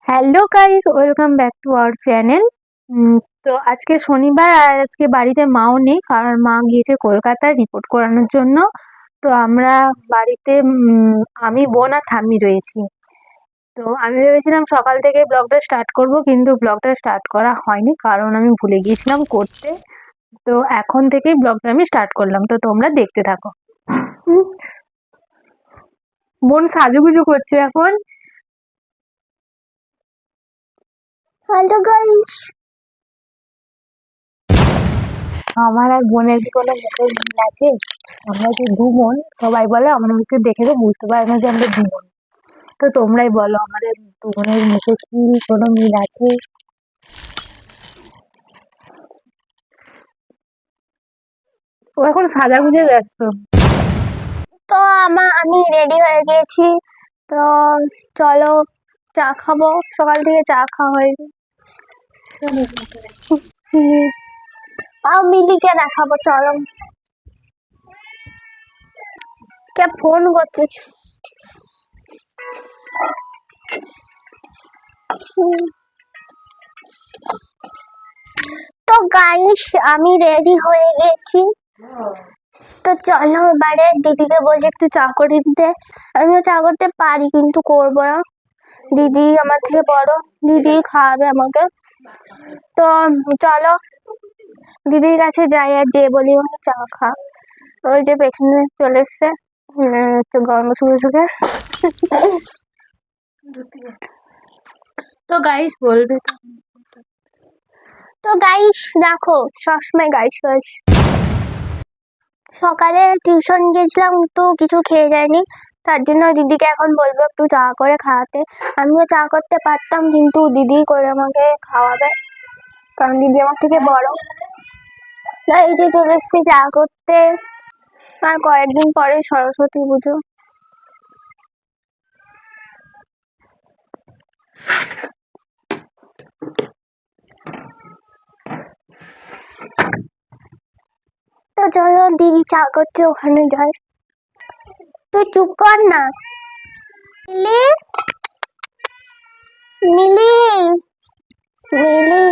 Hello guys, welcome back to our channel. তো আজকে শনিবার আর আজকে বাড়িতে মাও নেই, কারণ মা গিয়েছে কলকাতায় রিপোর্ট করানোর জন্য। তো আমরা বাড়িতে আমি, বোন আর ঠাম্মি রয়েছি। তো আমি ভেবেছিলাম সকাল থেকে ব্লগটা স্টার্ট করব, কিন্তু ব্লগটা স্টার্ট করা হয়নি কারণ আমি ভুলে গিয়েছিলাম করতে। তো এখন থেকেই ব্লগটা আমি স্টার্ট করলাম, তো তোমরা দেখতে থাকো। বোন সাজুগুজু করছে এখন। হ্যালো গাইস, আমার আর বোনের কি কোনো মুখের মিল আছে? আমরা যে দু বোন, সবাই বলে আমাদেরকে দেখে তো বুঝতে পারে না যে আমরা দু বোন। তো তোমরাই বলো, আমাদের দু বোনের মুখে কি কোনো মিল আছে? ও এখন সাজাগুজে ব্যস্ত। তো আমি রেডি হয়ে গেছি। তো চলো চা খাবো, সকাল থেকে চা খাওয়া হয়নি। মিলিকে দেখাবো, চলো। কে ফোন করছিস? তো গাইস, আমি রেডি হয়ে গেছি। তো চলো এবারে দিদিকে বলছি একটু চা করে দিতে। আমিও চা করতে পারি কিন্তু করবো না, দিদি আমার থেকে বড়, দিদি খাওয়াবে আমাকে। তো চলো দিদির কাছে যাই আর যে বলি আমাকে চা খা। ওই যে পেছনে চলে এসছে গন্ধ শুকে শুকে। তো গাইস বলবে, তো গাইস দেখো, সবসময় গাইস গাইস। সকালে টিউশন গেছিলাম তো কিছু খেয়ে যায়নি, তার জন্য দিদিকে এখন বলবো একটু চা করে খাওয়াতে। আমিও চা করতে পারতাম কিন্তু দিদি করে আমাকে খাওয়াবে, কারণ দিদি আমার থেকে বড়। এই যে চলে এসছি চা করতে। আর কয়েকদিন পরে সরস্বতী পুজো। তো চলো দিদি চা করছে, ওখানে যাই। তো চুপ কর না মিলি, মিলি, মিলি।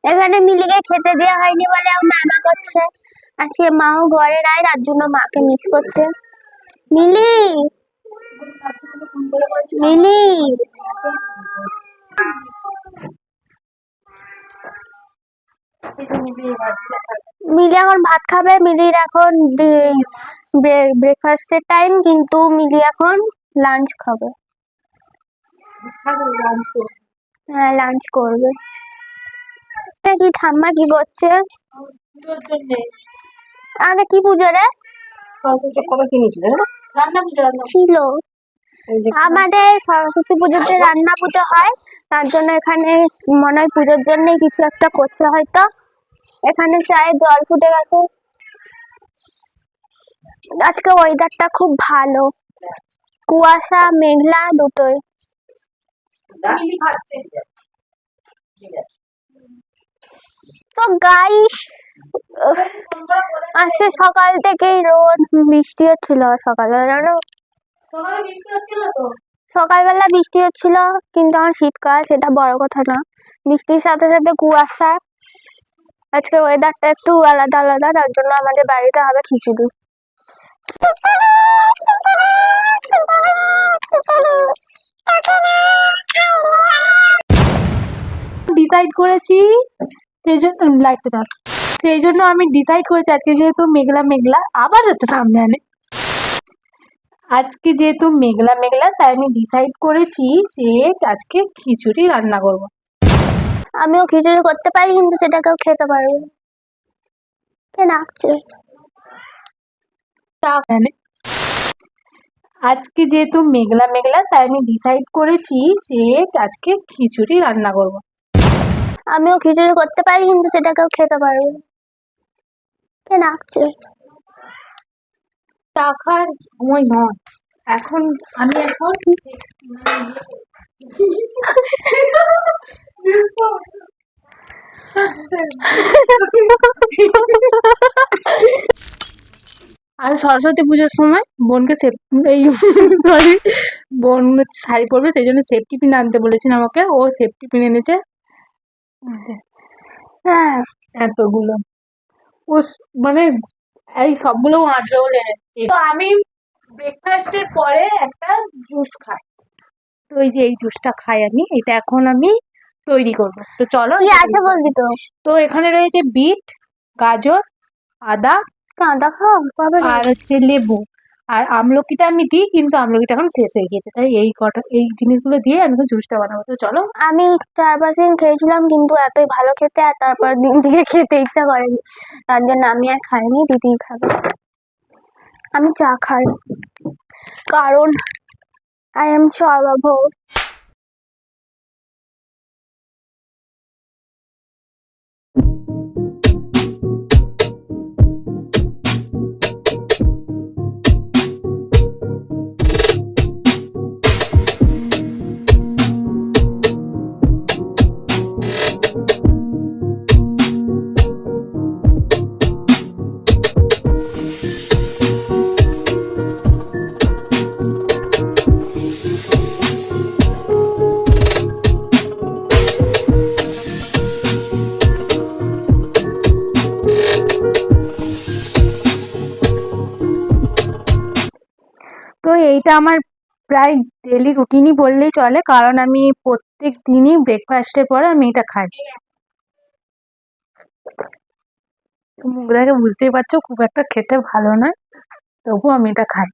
এখানে মিলিকে খেতে দেওয়া হয়নি বলে ও মামা করছে। আজকে মাও ঘরে নাই, তার জন্য মাকে মিস করছে। মিলি, মিলি, মিলি এখন ভাত খাবে। মিলির এখন ব্রেকফাস্টের টাইম, কিন্তু মিলি এখন লাঞ্চ খাবে। হ্যাঁ, লাঞ্চ করবে। কি ঠাম্মা কি করছে? আরে কি পুজো রে? ছিল আমাদের সরস্বতী পুজোতে রান্না পুজো হয়, তার জন্য এখানে মনে হয় পুজোর জন্যই কিছু একটা করছে হয়তো। এখানে চায়ের জল ফুটে গেছে। আজকে ওয়েদারটা খুব ভালো, কুয়াশা মেঘলা দুটোই। তো গাইস, আজকে সকাল থেকেই রোদ, বৃষ্টি হচ্ছিল সকালবেলা, জানো? সকালবেলা বৃষ্টি হচ্ছিল, কিন্তু আমার শীতকাল, সেটা বড় কথা না। বৃষ্টির সাথে সাথে কুয়াশা। আজকে ওয়েদারটা একটু আলাদা আলাদা, তার জন্য আমাদের বাড়িতে হবে খিচুড়ি। ডিসাইড করেছি, সেই জন্য আমি ডিসাইড করেছি আজকে যেহেতু মেঘলা মেঘলা, আবার হচ্ছে সামনে আনে। আজকে যেহেতু মেঘলা মেঘলা, তাই আমি ডিসাইড করেছি যে আজকে খিচুড়ি রান্না করব। আমিও খিচুড়ি করতে পারি, কিন্তু সেটা কেউ খেতে পারবে না। কে ডাকছে? আজকে যেহেতু মেঘলা মেঘলা, তাই আমি ডিসাইড করেছি যে আজকে খিচুড়ি রান্না করব। আমিও খিচুড়ি করতে পারি, কিন্তু সেটা কেউ খেতে পারবে না। কে ডাকছে? টাকার সময় নয় এখন। আমি এখন আর সরস্বতী পুজোর সময় বোনকে এই সরি, বোন হচ্ছে শাড়ি পরবে, সেই জন্য সেফটি পিন আনতে বলেছেন আমাকে, ও সেফটি পিন এনেছে। হ্যাঁ, এতগুলো ও মানে এই সবগুলো আঁচড়ে এনেছে। তো আমি ব্রেকফাস্টের পরে একটা জুস খাই, তো এই যে এই জুসটা খাই আমি, এটা এখন আমি তৈরি করব। তো চলো আছে বলবি তো। তো এখানে রয়েছে বিট, গাজর, আদা, আদা খাও আর হচ্ছে লেবু, আর আমলকিটা আমি দিই, কিন্তু আমলকিটা এখন শেষ হয়ে গেছে, তাই এই জিনিসগুলো দিয়ে আমি জুসটা বানাবো। তো চলো। আমি 4-5 দিন খেয়েছিলাম, কিন্তু এতই ভালো খেতে, আর তারপর দিন থেকে খেতে ইচ্ছা করেনি, তার জন্য আমি আর খাইনি, দিদি খাবে। আমি চা খাই কারণ আই এম চা লাভার। তো এইটা আমার প্রায় ডেলি রুটিনই বললেই চলে, কারণ আমি প্রত্যেক দিনই ব্রেকফাস্টের পরে আমি এটা খাই। মুখ দেখে বুঝতেই পারছো খুব একটা খেতে ভালো না, তবু আমি এটা খাই।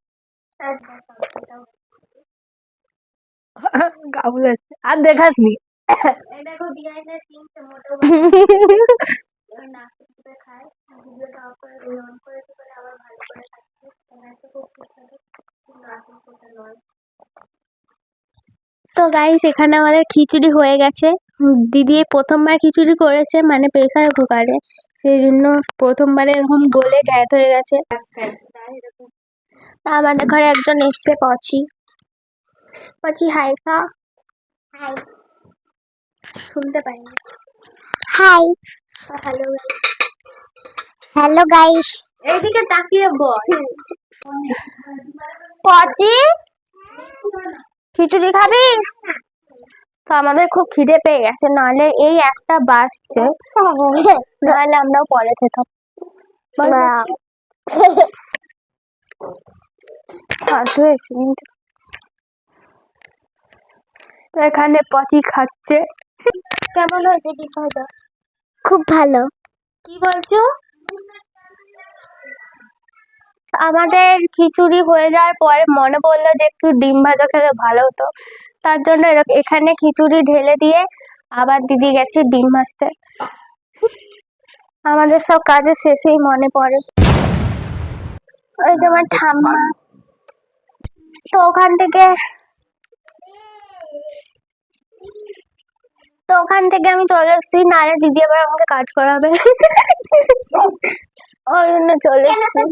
গাবু যাচ্ছে আর দেখাসনি। তো গাইস, এখানে আমাদের খিচুড়ি হয়ে গেছে। দিদি প্রথমবার খিচুড়ি করেছে, মানে প্রেসার কুকারে, সেই জন্য প্রথমবারে এরকম গলে গ্যাস হয়ে গেছে। আমাদের ঘরে একজন এসছে, পচি। পচি হাই খা। হাই। শুনতে পাইনি। হাই। হ্যালো। Hello guys. এইদিকে তাকিয়ে বল। পচি খিচুড়ি খাবি? তো আমাদের খুব খিদে পেয়ে গেছে, নাহলে এই একটা বাজছে, নাহলে আমরাও পরে খেতাম। তো এখানে পচি খাচ্ছে। কেমন হয়েছে কি খাওয়া? খুব ভালো। কি বলছো? আমাদের খিচুড়ি হয়ে যাওয়ার পরে মনে পড়লো যে একটু ডিম ভাজা খেলে ভালো হতো, তার জন্য এখানে খিচুড়ি ঢেলে দিয়ে আবার দিদি গেছে ডিম ভাজতে। আমাদের সব কাজের শেষেই মনে পড়ে। ওই যে আমার ঠাম্মা। তো ওখান থেকে আমি চলে এসেছি, নাহলে দিদি আবার আমাকে কাজ করাবে, ওই জন্য চলে এসেছি।